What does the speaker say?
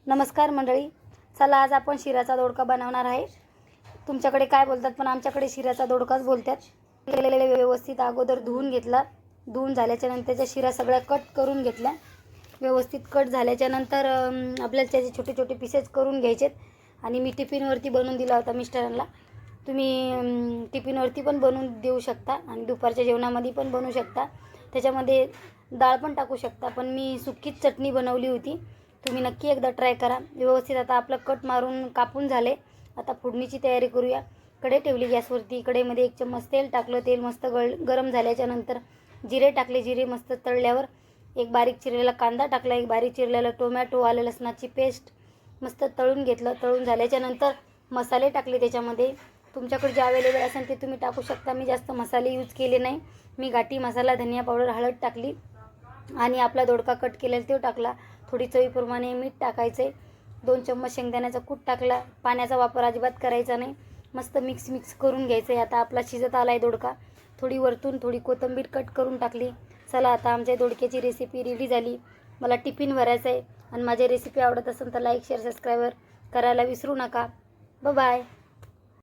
नमस्कार मंडळी, चला आज आपण शिऱ्याचा दोडका बनवणार आहे। तुमच्याकडे काय बोलतात पण आमच्याकडे शिऱ्याचा दोडकाच बोलतात। व्यवस्थित अगोदर धुवून घेतला। धुवून झाल्याच्या नंतर त्याच्या शिरा सगळ्या कट करून घेतल्या। व्यवस्थित कट झाल्याच्या नंतर आपल्याला त्याचे छोटे छोटे पीसेस करून घ्यायचे आणि मी टिफिनवरती बनवून दिला होता मिस्टरांना। तुम्ही टिफिनवरती पण बनवून देऊ शकता आणि दुपारच्या जेवणामध्ये पण बनवू शकता। त्याच्यामध्ये डाळ पण टाकू शकता, पण मी सुकीच चटणी बनवली होती। तुम्ही नक्की एकदा ट्राय करा। व्यवस्थित आता आपलं कट मारून कापून झाले। आता फोडणीची तयारी करूया। कढई ठेवली गॅसवरती। कढईमध्ये 1 चम्मच तेल टाकलं। तेल मस्त गरम झाल्याच्या नंतर जिरे टाकले। जिरे मस्त तळल्यावर एक बारीक चिरलेला कांदा टाकला। एक बारीक चिरलेला टोमॅटो, आलं लसणाची पेस्ट मस्त तळून घेतलं। तळून झाल्याच्या नंतर मसाले टाकले त्याच्यामध्ये। तुमच्याकडे जे अवेलेबल असेल ते तुम्ही टाकू शकता। मी जास्त मसाले यूज केले नाही। मी घाटी मसाला, धनिया पावडर, हळद टाकली आणि आपला दोडका कट केलेला तो टाकला। थोडी चवीप्रमाणे मीठ टाकायचे। 2 चम्मच शेंगदाण्याचा कूट टाकला। पाण्याचा वापर अजिबात करायचा नाही। मस्त मिक्स करून घ्यायचं। आता आपला शिजत आलाय दोडका। थोडी वरतून थोडी कोथिंबीर कट करून टाकली। चला आता आमच्या दोडक्याची रेसिपी रेडी झाली। मला टिफिन भरायचं आहे आणि माझी रेसिपी आवडत असेल तर लाईक, शेअर, सबस्क्राईब करायला विसरू नका। Bye bye.